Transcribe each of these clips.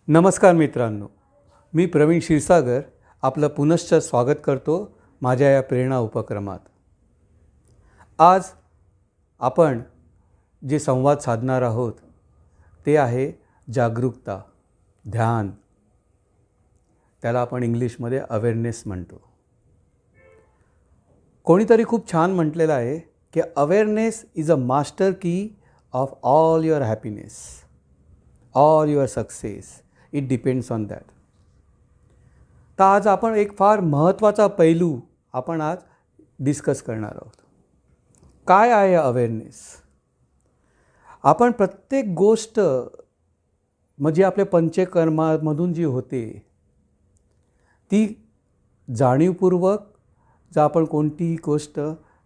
नमस्कार मित्रांनो, मी प्रवीण क्षीरसागर आपलं पुनश्च स्वागत करतो माझ्या या प्रेरणा उपक्रमात. आज आपण जे संवाद साधणार आहोत ते आहे जागरूकता, ध्यान. त्याला आपण इंग्लिशमध्ये अवेअरनेस म्हणतो. कोणीतरी खूप छान म्हटलेलं आहे की अवेअरनेस इज अ मास्टर की of all your happiness, all your success. It depends on that. तर आज आपण एक फार महत्त्वाचा पैलू आपण आज डिस्कस करणार आहोत. काय आहे अवेअरनेस? आपण प्रत्येक गोष्ट म्हणजे आपल्या पंचकर्मामधून जी होते ती जाणीवपूर्वक जर आपण कोणतीही गोष्ट,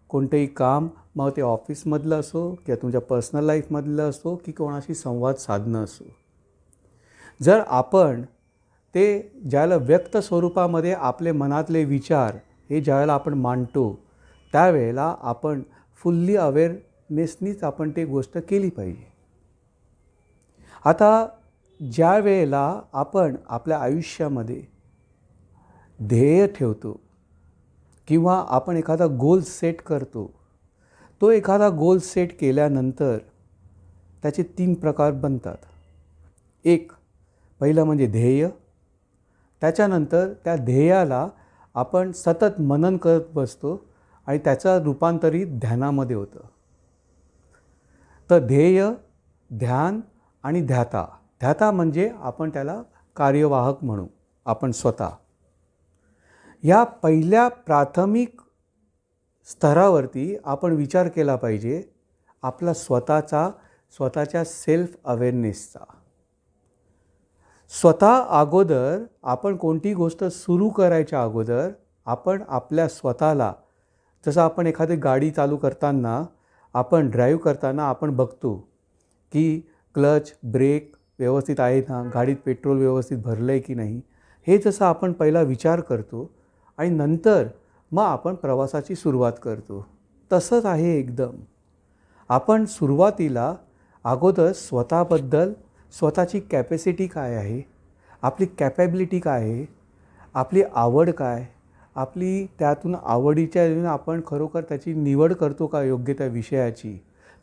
कोणतंही काम, मग ते ऑफिसमधलं असो किंवा तुमच्या पर्सनल लाईफमधलं असो की कोणाशी संवाद साधणं असो, जर आपण ते ज्याला व्यक्त स्वरूपामध्ये आपले मनातले विचार हे ज्यावेळेला आपण मांडतो त्यावेळेला आपण फुल्ली अवेअरनेसनीच आपण ते गोष्ट केली पाहिजे. आता ज्या वेळेला आपण आपल्या आयुष्यामध्ये ध्येय ठेवतो किंवा आपण एखादा गोल सेट करतो, तो एखादा गोल सेट केल्यानंतर त्याचे 3 प्रकार बनतात. एक पहिलं म्हणजे ध्येय. त्याच्यानंतर त्या ध्येयाला आपण सतत मनन करत बसतो आणि त्याचं रूपांतरित ध्यानामध्ये होतं. तर ध्येय, ध्यान आणि ध्याता. ध्याता म्हणजे आपण त्याला कार्यवाहक म्हणू आपण स्वतः. या पहिल्या प्राथमिक स्तरावरती आपण विचार केला पाहिजे आपला स्वतःच्या सेल्फ अवेअरनेसचा. स्वतः अगोदर आपण कोणती गोष्ट सुरू करायच्या अगोदर आपण आपल्या स्वतःला, जसं आपण एखादी गाडी चालू करताना, आपण ड्राईव्ह करताना आपण बघतो की क्लच, ब्रेक व्यवस्थित आहे ना, गाडीत पेट्रोल व्यवस्थित भरलं आहे की नाही, हे जसं आपण पहिला विचार करतो आणि नंतर मग आपण प्रवासाची सुरुवात करतो. तसंच आहे एकदम. आपण सुरुवातीला अगोदर स्वतःबद्दल, स्वतःची कॅपॅसिटी काय आहे, आपली कॅपॅबिलिटी काय आहे, आपली आवड काय, आपली त्यातून आवडीच्या आपण खरोखर त्याची निवड करतो का योग्य त्या विषयाची,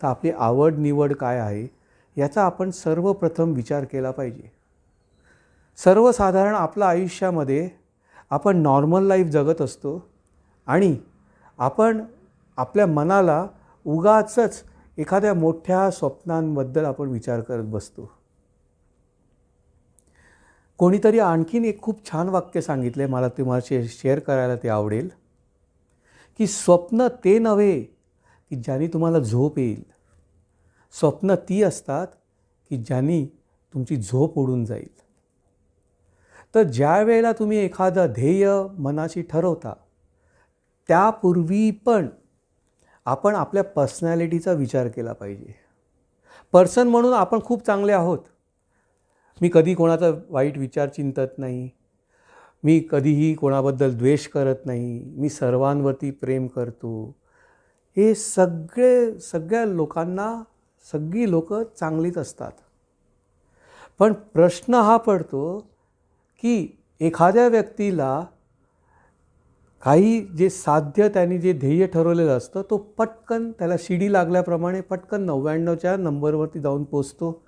तर आपली आवड निवड काय आहे याचा आपण सर्वप्रथम विचार केला पाहिजे. सर्वसाधारण आपल्या आयुष्यामध्ये आपण नॉर्मल लाईफ जगत असतो आणि आपण आपल्या मनाला उगाचच एखाद्या मोठ्या स्वप्नांबद्दल आपण विचार करत बसतो. कोणीतरी आणखीन एक खूप छान वाक्य सांगितलं आहे, मला तुम्हाला शेअर करायला ते आवडेल की स्वप्न ते नव्हे की ज्यांनी तुम्हाला झोप येईल, स्वप्न ती असतात की ज्यांनी तुमची झोप उडून जाईल. तर ज्या वेळेला तुम्ही एखादं ध्येय मनाशी ठरवता त्यापूर्वी पण आपण आपल्या पर्सनॅलिटीचा विचार केला पाहिजे. पर्सन म्हणून आपण खूप चांगले आहोत. मी कधी कोणाचा वाईट विचार चिंतत नाही, मी कधीही कोणाबद्दल द्वेष करत नाही, मी सर्वांवरती प्रेम करतो. हे सगळ्या लोकांना, सगळी लोक चांगलीच असतात. पण प्रश्न हा पडतो की एखाद्या व्यक्तीला काही जे साध्य त्यांनी जे ध्येय ठरवलेलं असतं तो पटकन त्याला शिडी लागल्याप्रमाणे पटकन 99च्या नंबरवरती जाऊन पोचतो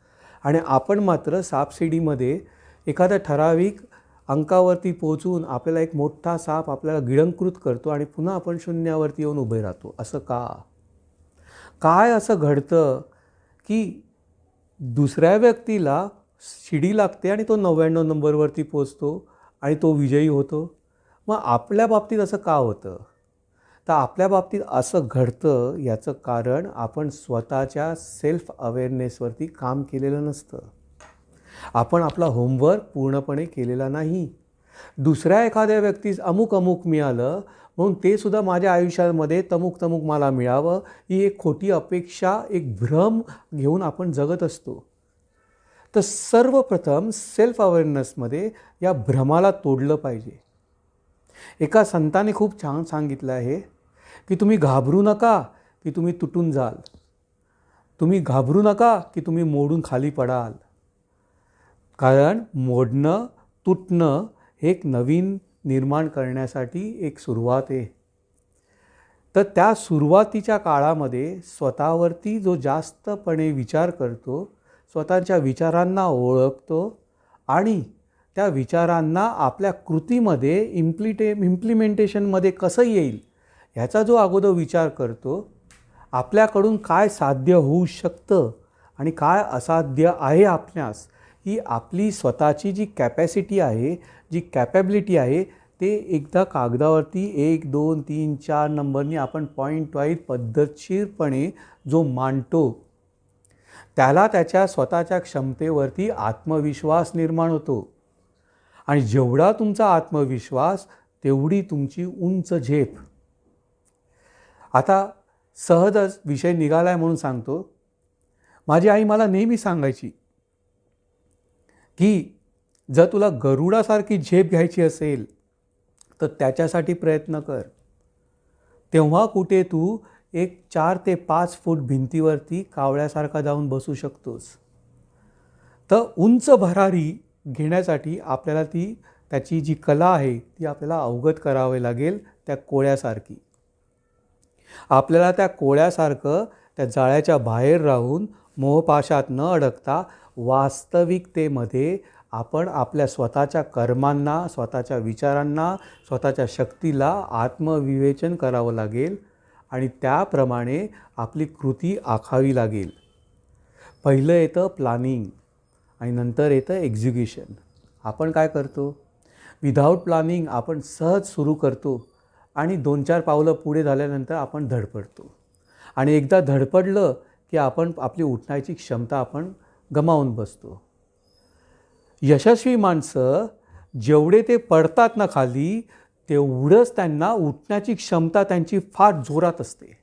आणि आपण मात्र सापशिडीमध्ये एखाद्या ठराविक अंकावरती पोचून आपल्याला एक मोठा साप आपल्याला गिळंकृत करतो आणि पुन्हा आपण शून्यावरती येऊन उभे राहतो. असं का? काय असं घडतं की दुसऱ्या व्यक्तीला शिडी लागते आणि तो 99 नंबरवरती पोचतो आणि तो विजयी होतो? मग आपल्या बाबतीत असं का होतं? तर आपल्या बाबतीत असं घडतं याचं कारण आपण स्वतःच्या सेल्फ अवेअरनेसवरती काम केलेलं नसतं. आपण आपला होमवर्क पूर्णपणे केलेला नाही. दुसऱ्या एखाद्या व्यक्तीस अमुक मिळालं म्हणून ते सुद्धा माझ्या आयुष्यामध्ये तमुक मला मिळावं ही एक खोटी अपेक्षा, एक भ्रम घेऊन आपण जगत असतो. तर सर्वप्रथम सेल्फ अवेअरनेसमध्ये या भ्रमाला तोडलं पाहिजे. एका संताने खूप छान सांगितलं आहे की तुम्ही घाबरू नका की तुम्ही तुटून जाल, तुम्ही घाबरू नका की तुम्ही मोडून खाली पडाल, कारण मोडणं, तुटणं हे एक नवीन निर्माण करण्यासाठी एक सुरुवात आहे. तर त्या सुरुवातीच्या काळामध्ये स्वतःवरती जो जास्तपणे विचार करतो, स्वतःच्या विचारांना ओळखतो आणि त्या विचारांना आपल्या कृतीमध्ये इम्प्लिमेंटेशनमध्ये कसं येईल ह्याचा जो अगोदर विचार करतो, आपल्याकडून काय साध्य होऊ शकतं आणि काय असाध्य आहे आपल्यास, ही आपली स्वतःची जी कॅपॅसिटी आहे, जी कॅपॅबिलिटी आहे, ते एकदा कागदावरती 1, 2, 3, 4 नंबरनी आपण पॉईंट वाईज पद्धतशीरपणे जो मांडतो, त्याला त्याच्या स्वतःच्या क्षमतेवरती आत्मविश्वास निर्माण होतो. आणि जेवढा तुमचा आत्मविश्वास तेवढी तुमची उंच झेप. आता सहजच विषय निघाला आहे म्हणून सांगतो. माझी आई मला नेहमी सांगायची की जर तुला गरुडासारखी झेप घ्यायची असेल तर त्याच्यासाठी प्रयत्न कर. तेव्हा कुठे तू एक 4 ते 5 फूट भिंतीवरती कावळ्यासारखा जाऊन बसू शकतोस. तर उंच भरारी घेण्यासाठी आपल्याला त्याची जी कला आहे ती आपल्याला अवगत करावी लागेल. त्या कोळ्यासारखी आपल्याला त्या कोळ्यासारखं त्या जाळ्याच्या बाहेर राहून मोहपाशात न अडकता वास्तविकतेमध्ये आपण आपल्या स्वतःच्या कर्मांना, स्वतःच्या विचारांना, स्वतःच्या शक्तीला आत्मविवेचन करावं लागेल आणि त्याप्रमाणे आपली कृती आखावी लागेल. पहिलं येतं प्लॅनिंग आणि नंतर येतं एक्झिक्युशन. आपण काय करतो? विदाऊट प्लॅनिंग आपण सहज सुरू करतो आणि 2-4 पावलं पुढे झाल्यानंतर आपण धडपडतो आणि एकदा धडपडलं की आपण आपली उठण्याची क्षमता आपण गमावून बसतो. यशस्वी माणसं जेवढे ते पडतात ना खाली, तेवढंच त्यांना उठण्याची क्षमता त्यांची फार जोरात असते.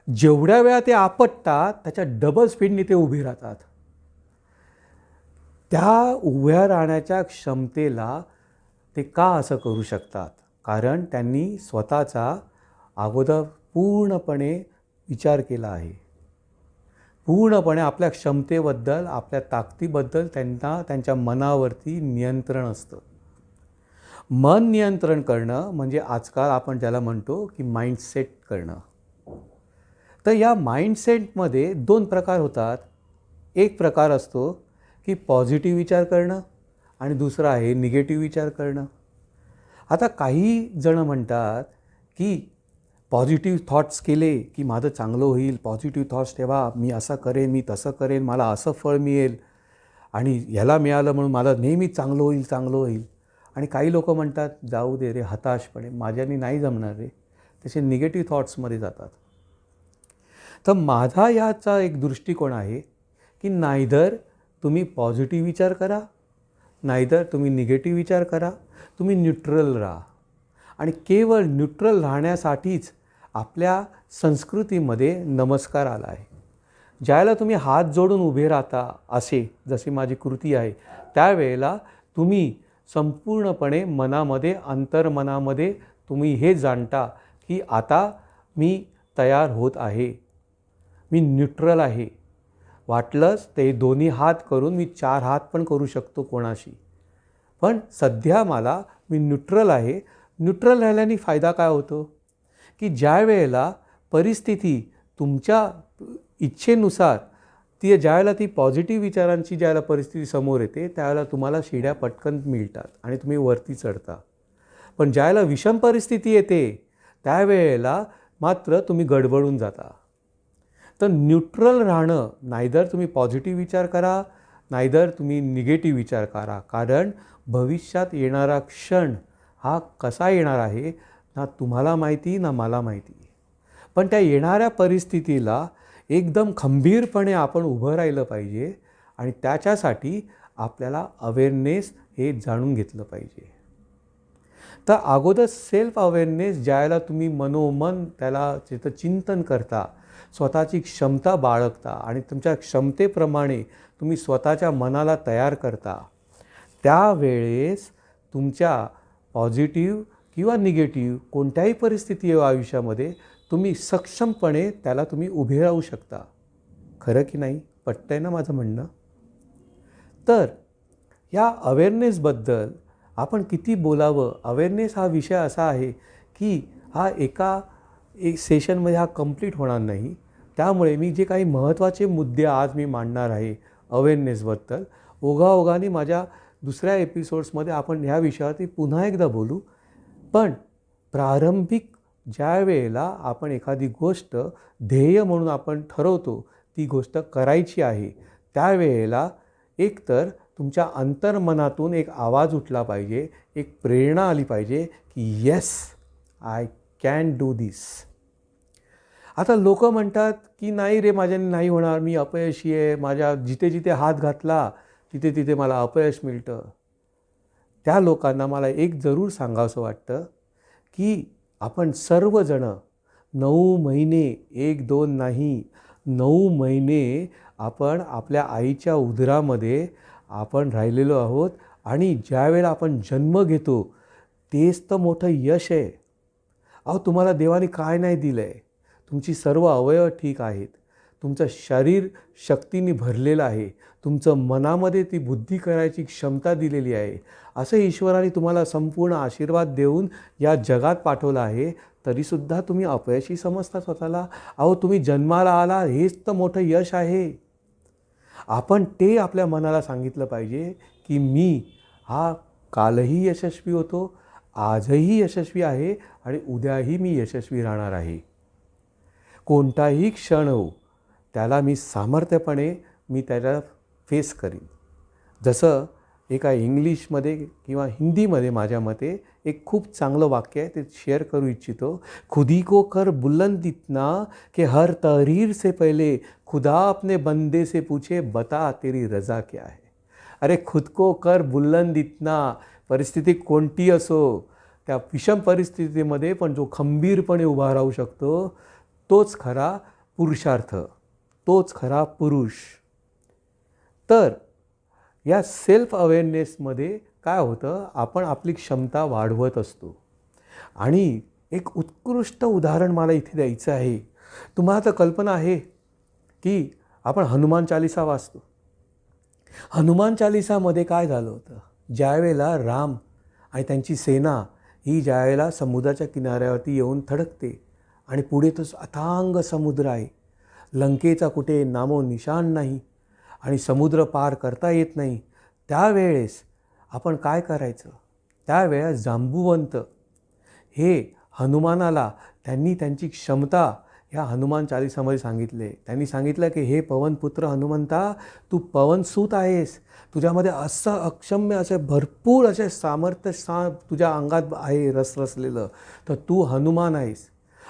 जेवढ्या वेळा ते आपटतात त्याच्या डबल स्पीडने ते उभे राहतात. त्या उभ्या राहण्याच्या क्षमतेला ते का असं करू शकतात? कारण त्यांनी स्वतःचा अगोदर पूर्णपणे विचार केला आहे. पूर्णपणे आपल्या क्षमतेबद्दल, आपल्या ताकदीबद्दल त्यांना त्यांच्या मनावरती नियंत्रण असतं. मन नियंत्रण करणं म्हणजे आजकाल आपण ज्याला म्हणतो की माइंडसेट करणं. तर या माइंडसेटमध्ये 2 प्रकार होतात. एक प्रकार असतो की पॉझिटिव्ह विचार करणं आणि दुसरा आहे निगेटिव्ह विचार करणं. आता काही जण म्हणतात की पॉझिटिव्ह थॉट्स केले की माझं चांगलं होईल, पॉझिटिव्ह थॉट्स ठेवा, मी असं करेन, मी तसं करेन, मला असं फळ मिळेल आणि ह्याला मिळालं म्हणून मला नेहमी चांगलं होईल, चांगलं होईल. आणि काही लोक म्हणतात जाऊ दे रे, हताशपणे माझ्यानी नाही जमणार रे, तसे निगेटिव्ह थॉट्समध्ये जातात. तर माझा याचा एक दृष्टिकोन आहे की नाहीदर तुम्ही पॉझिटिव्ह विचार करा, नाहीदर तुम्ही निगेटिव्ह विचार करा, तुम्ही न्यूट्रल राहा. आणि केवळ न्यूट्रल राहण्यासाठीच आपल्या संस्कृतीमध्ये नमस्कार आला आहे. ज्यावेळेला तुम्ही हात जोडून उभे राहता, असे जशी माझी कृती आहे, त्यावेळेला तुम्ही संपूर्णपणे मनामध्ये, अंतर्मनामध्ये तुम्ही हे जाणता की आता मी तयार होत आहे, मी न्यूट्रल आहे. वाटलंच ते दोन्ही हात करून मी 4 हात पण करू शकतो कोणाशी, पण सध्या मी न्यूट्रल आहे. न्यूट्रल राहिल्याने फायदा काय होतो की ज्या वेळेला परिस्थिती तुमच्या इच्छेनुसार ज्यावेळेला ती पॉझिटिव्ह विचारांची ज्यावेळेला परिस्थिती समोर येते, त्यावेळेला तुम्हाला शिड्या पटकन मिळतात आणि तुम्ही वरती चढता. पण ज्यावेळेला विषम परिस्थिती येते त्यावेळेला मात्र तुम्ही गडबडून जाता. तर न्यूट्रल राहणं, नाहीदर तुम्ही पॉझिटिव्ह विचार करा, नाहीदर तुम्ही निगेटिव्ह विचार करा. कारण भविष्यात येणारा क्षण हा कसा येणार आहे ना तुम्हाला माहिती ना मला माहिती. पण त्या येणाऱ्या परिस्थितीला एकदम खंबीरपणे आपण उभं राहिलं पाहिजे आणि त्याच्यासाठी आपल्याला अवेअरनेस हे जाणून घेतलं पाहिजे. तर अगोदर सेल्फ अवेअरनेस ज्यावेळेला तुम्ही मनोमन त्याला तिथं चिंतन करता, स्वतःची क्षमता बाळगता आणि तुमच्या क्षमतेप्रमाणे तुम्ही स्वतःच्या मनाला तयार करता, त्यावेळेस तुमच्या पॉझिटिव्ह किंवा निगेटिव्ह कोणत्याही परिस्थिती आयुष्यामध्ये तुम्ही सक्षमपणे त्याला तुम्ही उभे राहू शकता. खरं की नाही? पटतंय ना माझं म्हणणं? तर या अवेअरनेसबद्दल आपण किती बोलावं, अवेअरनेस हा विषय असा आहे की हा एक सेशनमध्ये हा कंप्लीट होणार नाही. त्यामुळे मी जे काही महत्त्वाचे मुद्दे आज मी मांडणार आहे अवेअरनेसबद्दल, ओघाओघाने माझ्या दुसऱ्या एपिसोड्समध्ये आपण ह्या विषयावरती पुन्हा एकदा बोलू. पण प्रारंभिक ज्या वेळेला आपण एखादी गोष्ट ध्येय म्हणून आपण ठरवतो, ती गोष्ट करायची आहे, त्यावेळेला एकतर तुमच्या अंतर्मनातून एक आवाज उठला पाहिजे, एक प्रेरणा आली पाहिजे की येस आय कॅन डू दिस. आता लोक म्हणतात की नाही रे, माझ्याने नाही होणार, मी अपयशी आहे, माझ्या जिथे जिथे हात घातला तिथे तिथे मला अपयश मिळतं. त्या लोकांना मला एक जरूर सांगावंसं वाटतं की आपण सर्वजणं 9 महिने, 1-2 नाही, 9 महिने आपण आपल्या आईच्या उदरामध्ये आपण राहिलेलो आहोत. आणि ज्यावेळेला आपण जन्म घेतो तेच तर मोठं यश आहे. अहो, तुम्हाला देवाने काय नाही दिलं आहे? तुमची सर्व अवयव ठीक आहेत, तुमचं शरीर शक्तीने भरलेलं आहे, तुमचं मनामध्ये ती बुद्धी करायची क्षमता दिलेली आहे. असं ईश्वराने तुम्हाला संपूर्ण आशीर्वाद देऊन या जगात पाठवलं आहे, तरीसुद्धा तुम्ही अपयशी समजता स्वतःला. अहो, तुम्ही जन्माला आला हेच तर मोठं यश आहे. आपण ते आपल्या मनाला सांगितलं पाहिजे की मी हा कालही यशस्वी होतो, आजही यशस्वी आहे आणि उद्याही मी यशस्वी राहणार आहे. कोणताही क्षण हो, त्याला मी सामर्थ्यपणे त्याला फेस करीन. जसं एका इंग्लिशमध्ये किंवा हिंदीमध्ये माझ्या मते एक खूप चांगलं वाक्य आहे, ते शेअर करू इच्छितो. खुदी को कर बुलंद इतना कि हर तहरीर से पहले खुदा अपने बंदे से पूछे बता तेरी रजा क्या है. अरे खुद को कर बुलंद इतना. परिस्थिती कोणती असो, त्या विषम परिस्थितीमध्ये पण जो खंबीरपणे उभा राहू शकतो, तोच खरा पुरुषार्थ, तोच खरा पुरुष. तर या सेल्फ अवेअरनेसमध्ये काय होतं, आपण आपली क्षमता वाढवत असतो. आणि एक उत्कृष्ट उदाहरण मला इथे द्यायचं आहे. तुम्हाला तर कल्पना आहे की आपण हनुमान चालिसा वाचतो. हनुमान चालिसामध्ये काय झालं होतं, ज्यावेळेला राम आणि त्यांची सेना ही ज्यावेळेला समुद्राच्या किनाऱ्यावरती येऊन थडकते आणि पुढे तो अथांग समुद्र आहे, लंकेचा कुठे नामो निशाण नाही आणि समुद्र पार करता येत नाही, त्यावेळेस आपण काय करायचं? त्यावेळेस जांबुवंत हे हनुमानाला त्यांनी त्यांची क्षमता ह्या हनुमान चालिसामध्ये सांगितले. त्यांनी सांगितलं की हे पवनपुत्र हनुमंता, तू पवनसूत आहेस, तुझ्यामध्ये असं अक्षम्य असे भरपूर असे सामर्थ्य तुझ्या अंगात आहे रसरसलेलं, तर तू हनुमान आहेस.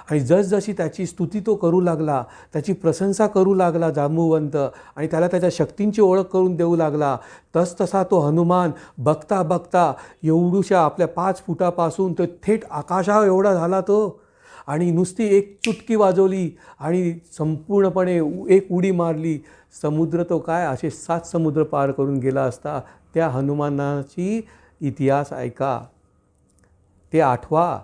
आणि जसजशी त्याची स्तुती तो करू लागला, त्याची प्रशंसा करू लागला जांबुवंत, आणि त्याला त्याच्या शक्तींची ओळख करून देऊ लागला, तसतसा तो हनुमान बघता बघता एवढूशा आपल्या 5 फुटापासून तो थेट आकाशा एवढा झाला तो. आणि नुसती एक चुटकी वाजवली आणि संपूर्णपणे एक उडी मारली, समुद्र तो काय असे 7 समुद्र पार करून गेला असता. त्या हनुमानाची इतिहास ऐका, ते आठवा,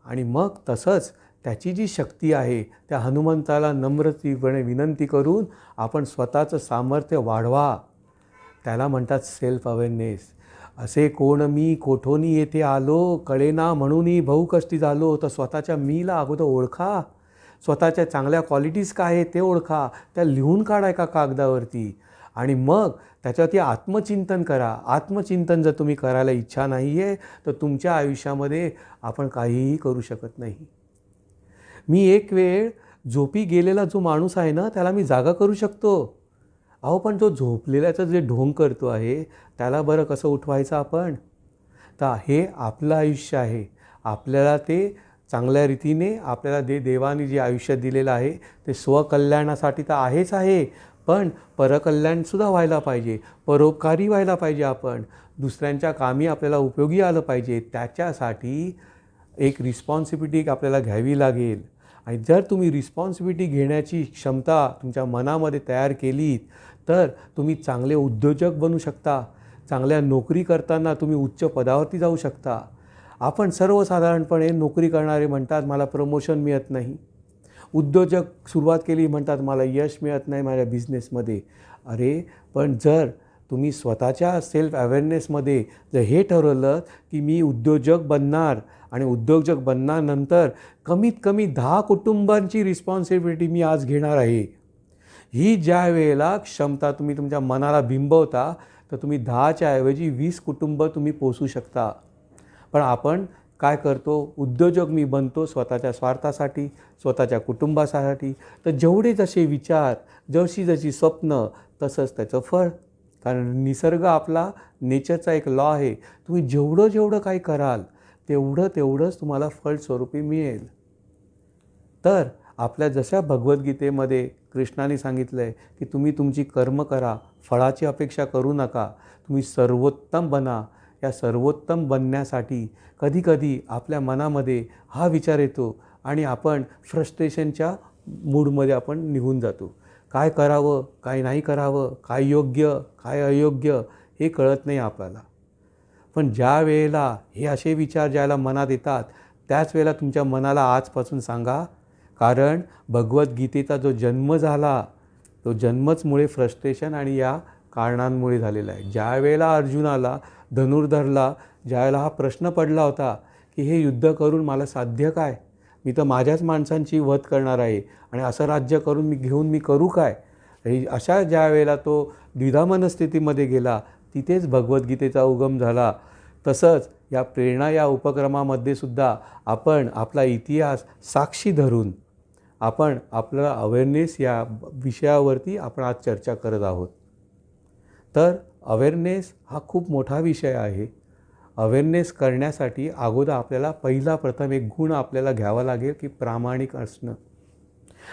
आणि मग तसंच त्याची जी शक्ती आहे त्या हनुमंताला नम्रतेपणे विनंती करून आपण स्वतःचं सामर्थ्य वाढवा. त्याला म्हणतात सेल्फ अवेअरनेस. असे कोण मी कोठोनी येथे आलो, कळेना म्हणूनही बहुकष्टी झालो. तर स्वतःच्या मीला अगोदर ओळखा, स्वतःच्या चांगल्या क्वालिटीज काय आहे ते ओळखा, त्या लिहून काढा एका कागदावरती, आणि मग त्याच्यावरती आत्मचिंतन करा. आत्मचिंतन जर तुम्ही करायला इच्छा नाही आहे तर तुमच्या आयुष्यामध्ये आपण काहीही करू शकत नाही. मी एक वेळ झोपी गेलेला जो माणूस आहे ना, त्याला मी जागा करू शकतो. अहो, पण जो झोपलेल्याचं जे ढोंग करतो आहे त्याला बरं कसं उठवायचं आपण? तर हे आपलं आयुष्य आहे. आपल्याला ते चांगल्या रीतीने आपल्याला देवाने जे आयुष्य दिलेलं आहे ते स्वकल्याणासाठी तर आहेच आहे, पण परकल्याणसुद्धा व्हायला पाहिजे, परोपकारी व्हायला पाहिजे. आपण दुसऱ्यांच्या कामी आपल्याला उपयोगी आलं पाहिजे. त्याच्यासाठी एक रिस्पॉन्सिबिलिटी आपल्याला घ्यावी लागेल. आणि जर तुम्ही रिस्पॉन्सिबिलिटी घेण्याची क्षमता तुमच्या मनामध्ये तयार केलीत तर तुम्ही चांगले उद्योजक बनू शकता. चांगल्या नोकरी करताना तुम्ही उच्च पदावरती जाऊ शकता. आपण सर्वसाधारणपणे नोकरी करणारे म्हणतात मला प्रमोशन मिळत नाही, उद्योजक सुरुवात केली म्हणतात मला यश मिळत नाही माझ्या बिझनेसमध्ये. अरे पण जर तुम्ही स्वतःच्या सेल्फ अवेअरनेसमध्ये जर हे ठरवलं की मी उद्योजक बनणार आणि उद्योजक बनल्यानंतर कमीत कमी 10 कुटुंबांची रिस्पॉन्सिबिलिटी मी आज घेणार आहे, ही ज्या वेळेला क्षमता तुम्ही तुमच्या मनाला बिंबवता तर तुम्ही 10च्या ऐवजी 20 कुटुंब तुम्ही पोसू शकता. पण आपण काय करतो, उद्योजक मी बनतो स्वतःच्या स्वार्थासाठी, स्वतःच्या कुटुंबासाठी. तर जेवढे जसे विचार, जशी जशी स्वप्न, तसंच त्याचं फळ. कारण निसर्ग आपला नेचरचा एक लॉ आहे. तुम्ही जेवढं जेवढं काही कराल तेवढंच तुम्हाला फळस्वरूपी मिळेल. तर आपल्या जशा भगवद्गीतेमध्ये कृष्णाने सांगितलं आहे की तुम्ही तुमची कर्म करा, फळाची अपेक्षा करू नका, तुम्ही सर्वोत्तम बना. या सर्वोत्तम बनण्यासाठी कधीकधी आपल्या मनामध्ये हा विचार येतो आणि आपण फ्रस्ट्रेशनच्या मूडमध्ये आपण निघून जातो. काय करावं, काय नाही करावं, काय योग्य, काय अयोग्य हे कळत नाही आपल्याला. पण ज्या वेळेला हे असे विचार ज्याला मनात येतात त्याच वेळेला तुमच्या मनाला आजपासून सांगा, कारण भगवद्गीतेचा जो जन्म झाला तो जन्मच मुळे फ्रस्ट्रेशन आणि या कारणांमुळे झालेला आहे. ज्या वेळेला अर्जुनाला धनुर्धरला ज्यावेळेला हा प्रश्न पडला होता की हे युद्ध करून मला साध्य काय, मी तर माझ्याच माणसांची वध करणार आहे आणि असं राज्य करून मी करू काय, अशा ज्या वेळेला तो द्विधा मनस्थितीमध्ये गेला तिथेच भगवद्गीतेचा उगम झाला. तसंच या प्रेरणा या उपक्रमामध्ये सुद्धा आपण आपला इतिहास साक्षी धरून आपण आपला अवेअरनेस या विषयावरती आपण आज चर्चा करत आहोत. तर अवेअरनेस हा खूप मोठा विषय आहे. अवेअरनेस करण्यासाठी अगोदर आपल्याला प्रथम एक गुण आपल्याला घ्यावा लागेल की प्रामाणिक असणं.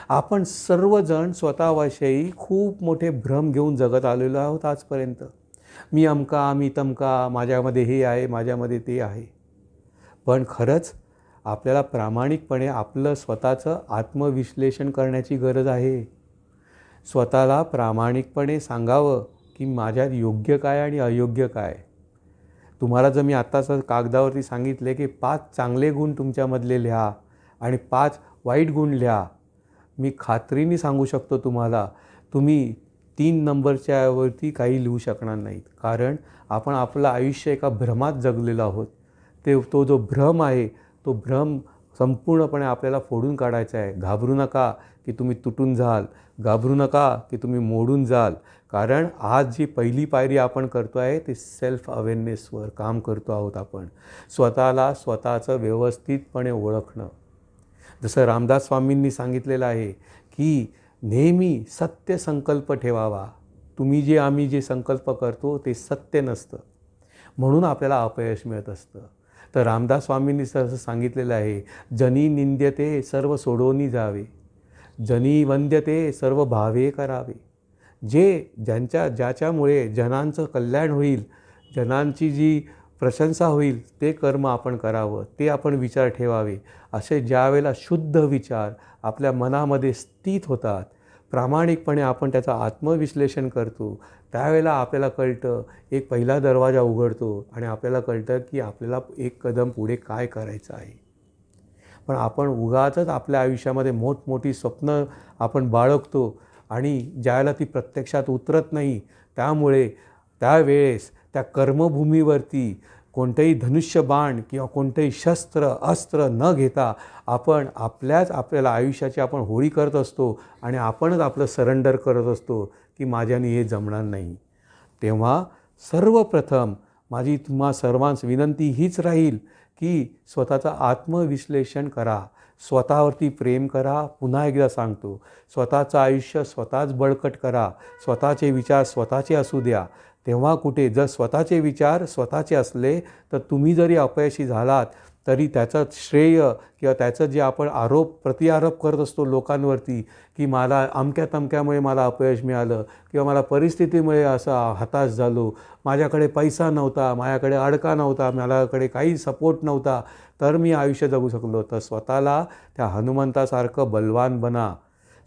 आपण सर्वजण स्वतःविषयी खूप मोठे भ्रम घेऊन जगत आलेलो आहोत आजपर्यंत. मी अमका, मी तमका, माझ्यामध्ये हे आहे, माझ्यामध्ये ते आहे. पण खरंच आपल्याला प्रामाणिकपणे आपलं स्वतःचं आत्मविश्लेषण करण्याची गरज आहे. स्वतःला प्रामाणिकपणे सांगावं की माझ्यात योग्य काय आणि अयोग्य काय. तुम्हाला जर मी आत्ताच कागदावरती सांगितले की 5 चांगले गुण तुमच्यामधले लिहा आणि 5 वाईट गुण लिहा, मी खात्रीने सांगू शकतो तुम्हाला तुम्ही 3 नंबरच्यावरती काही लिहू शकणार नाहीत. कारण आपण आपलं आयुष्य एका भ्रमात जगलेलो आहोत. तो जो भ्रम आहे तो भ्रम संपूर्णपणे आपल्याला फोडून काढायचा आहे. घाबरू नका की तुम्ही तुटून जाल, घाबरू नका की तुम्ही मोडून जाल. कारण आज जी पहिली पायरी आपण करतो आहे ते सेल्फ अवेअरनेसवर काम करतो आहोत. आपण स्वतःला स्वतःचं व्यवस्थितपणे ओळखणं. जसं रामदास स्वामींनी सांगितलेलं आहे की नेहमी सत्य संकल्प ठेवावा. आम्ही जे संकल्प करतो ते सत्य नसतं, म्हणून आपल्याला अपयश मिळत असतं. तर रामदास स्वामींनी असं सांगितलेलं आहे, जनी निंद्यते सर्व सोडोनी जावे, जनी वंद्यते सर्व भावे करावे. ज्याच्यामुळे जनांचं कल्याण होईल, जनांची जी प्रशंसा होईल ते कर्म आपण करावं, ते आपण विचार ठेवावे. असे ज्यावेळेला शुद्ध विचार आपल्या मनामध्ये स्थित होतात, प्रामाणिकपणे आपण त्याचं आत्मविश्लेषण करतो, त्यावेळेला आपल्याला कळतं, एक पहिला दरवाजा उघडतो आणि आपल्याला कळतं की आपल्याला एक कदम पुढे काय करायचं आहे. पण आपण उगाचच आपल्या आयुष्यामध्ये मोठमोठी स्वप्न आपण बाळगतो आणि ज्यावेळेला ती प्रत्यक्षात उतरत नाही, त्यामुळे त्यावेळेस त्या कर्मभूमीवरती कोणतेही धनुष्यबाण किंवा कोणतेही शस्त्र अस्त्र न घेता आपल्याला आयुष्याची आपण होळी करत असतो आणि आपणच आपलं सरेंडर करत असतो की माझ्याने हे जमणार नाही. तेव्हा सर्वप्रथम माझी तुम्हा सर्वांस विनंती हीच राहील की स्वतःचं आत्मविश्लेषण करा, स्वतःवरती प्रेम करा. पुन्हा एकदा सांगतो, स्वतःचं आयुष्य स्वतःच बळकट करा, स्वतःचे विचार स्वतःचे असू द्या. तेव्हा कुठे जर स्वतःचे विचार स्वतःचे असले तर तुम्ही जरी अपयशी झालात तरी त्याचं श्रेय किंवा त्याचं जे आपण प्रत्यारोप करत असतो लोकांवरती की मला अमक्या तमक्यामुळे मला अपयश मिळालं किंवा मला परिस्थितीमुळे असं हताश झालो, माझ्याकडे पैसा नव्हता, माझ्याकडे अडका नव्हता, माझ्याकडे काही सपोर्ट नव्हता तर मी आयुष्य जगू शकलो. तर स्वतःला त्या हनुमंतासारखं बलवान बना.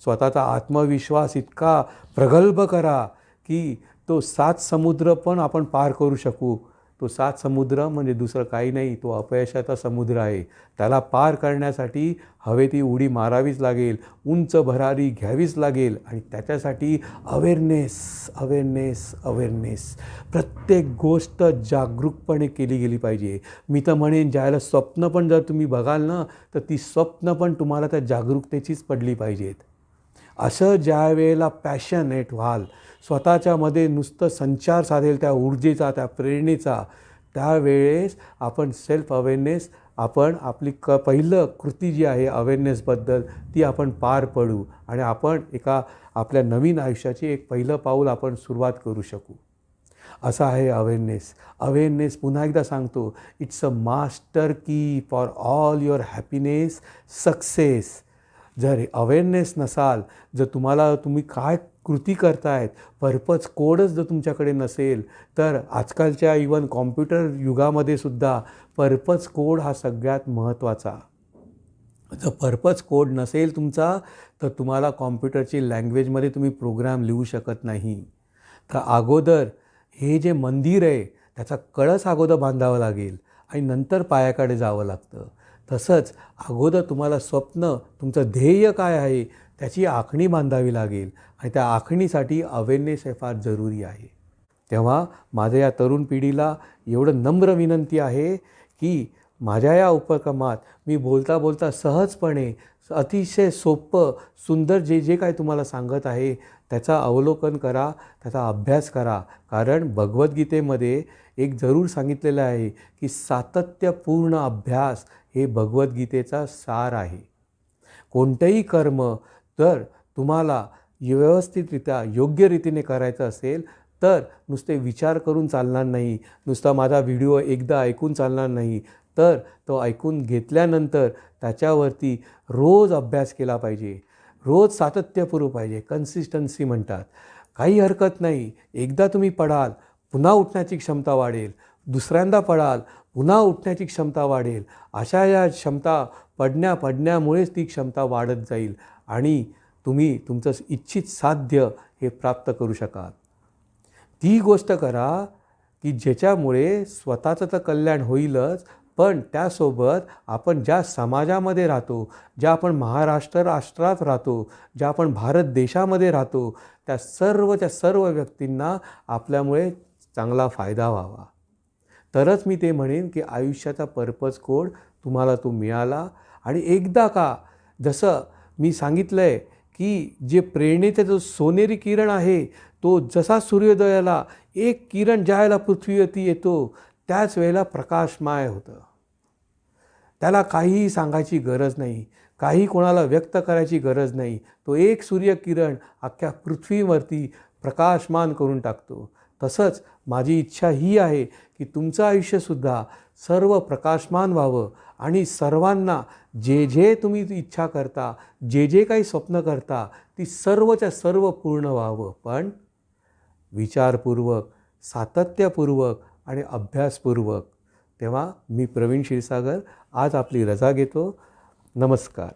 स्वतःचा आत्मविश्वास इतका प्रगल्भ करा की तो 7 समुद्र पण आपण पार करू शकू. तो 7 समुद्र म्हणजे दुसरं काही नाही, तो अपयशाचा समुद्र आहे. त्याला पार करण्यासाठी हवे ती उडी मारावीच लागेल, उंच भरारी घ्यावीच लागेल आणि त्याच्यासाठी अवेअरनेस अवेअरनेस अवेअरनेस प्रत्येक गोष्ट जागरूकपणे केली गेली पाहिजे. मी तर म्हणेन ज्यावेळेला स्वप्न पण जर तुम्ही बघाल ना, तर ती स्वप्न पण तुम्हाला त्या जागरूकतेचीच पडली पाहिजेत. असं ज्या वेळेला पॅशनेट व्हाल, स्वतःच्यामध्ये नुसतं संचार साधेल त्या ऊर्जेचा, त्या प्रेरणेचा, त्यावेळेस आपण सेल्फ अवेअरनेस, आपण आपली पहिलं कृती जी आहे अवेअरनेसबद्दल ती आपण पार पडू आणि आपण एका आपल्या नवीन आयुष्याची एक पहिलं पाऊल आपण सुरुवात करू शकू. असं आहे अवेअरनेस. अवेअरनेस पुन्हा एकदा सांगतो, इट्स अ मास्टर की for all your happiness, success. जर अवेअरनेस नसाल, जर तुम्ही काय कृती करतायत, पर्पज कोडच जर तुमच्याकडे नसेल, तर आजकालच्या इवन कॉम्प्युटर युगामध्ये सुद्धा पर्पज कोड हा सगळ्यात महत्त्वाचा. जर पर्पज कोड नसेल तुमचा, तर तुम्हाला कॉम्प्युटरची लँग्वेजमध्ये तुम्ही प्रोग्राम लिहू शकत नाही. तर अगोदर हे जे मंदिर आहे त्याचा कळस अगोदर बांधावा लागेल आणि नंतर पायाकडे जावं लागतं. तसंच अगोदर तुम्हाला स्वप्न, तुमचं ध्येय काय आहे त्याची आखणी बांधावी लागेल आणि त्या आखणीसाठी अवेअरनेस हे फार जरुरी आहे. तेव्हा माझ्या या तरुण पिढीला एवढं नम्र विनंती आहे की माझ्या या उपक्रमात मी बोलता बोलता सहजपणे अतिशय सोपं सुंदर जे जे काय तुम्हाला सांगत आहे त्याचा अवलोकन करा, त्याचा अभ्यास करा. कारण भगवद्गीतेमध्ये एक जरूर सांगितलेलं आहे की सातत्यपूर्ण अभ्यास हे भगवद्गीतेचा सार आहे. कोणतंही कर्म जर तुम्हाला व्यवस्थितरित्या योग्य रीतीने करायचं असेल तर नुसते विचार करून चालणार नाही, नुसता माझा व्हिडिओ एकदा ऐकून चालणार नाही, तर तो ऐकून घेतल्यानंतर त्याच्यावरती रोज अभ्यास केला पाहिजे, रोज सातत्यपूर्व पाहिजे. कन्सिस्टन्सी म्हणतात. काही हरकत नाही, एकदा तुम्ही पडाल पुन्हा उठण्याची क्षमता वाढेल, दुसऱ्यांदा पडाल पुन्हा उठण्याची क्षमता वाढेल. अशा या क्षमता पडण्यामुळेच ती क्षमता वाढत जाईल आणि तुम्ही तुमचं इच्छित साध्य हे प्राप्त करू शकाल. ती गोष्ट करा की ज्याच्यामुळे स्वतःचं तर कल्याण होईलच, पण त्यासोबत आपण ज्या समाजामध्ये राहतो, ज्या आपण महाराष्ट्र राष्ट्रात राहतो, ज्या आपण भारत देशामध्ये राहतो, त्या सर्व व्यक्तींना आपल्यामुळे चांगला फायदा व्हावा. तरच मी ते म्हणेन की आयुष्याचा पर्पज कोड तुम्हाला तो मिळाला. आणि एकदा का, जसं मी सांगितलं आहे की जे प्रेरणेचा जो सोनेरी किरण आहे, तो जसा सूर्योदयाला एक किरण ज्या वेळेला पृथ्वीवरती येतो त्याच वेळेला प्रकाशमय होतं. त्याला काहीही सांगायची गरज नाही, काही कोणाला व्यक्त करायची गरज नाही. तो एक सूर्यकिरण अख्ख्या पृथ्वीवरती प्रकाशमान करून टाकतो. तसंच माझी इच्छा ही आहे की तुमचं आयुष्यसुद्धा सर्व प्रकाशमान व्हावं आणि सर्वांना जे जे तुम्ही इच्छा करता, जे जे काही स्वप्न करता, ती सर्वच्या सर्व पूर्ण व्हावं, पण विचारपूर्वक, सातत्यपूर्वक आणि अभ्यासपूर्वक. तेव्हा मी प्रवीण क्षीरसागर आज आपली रजा घेतो. नमस्कार.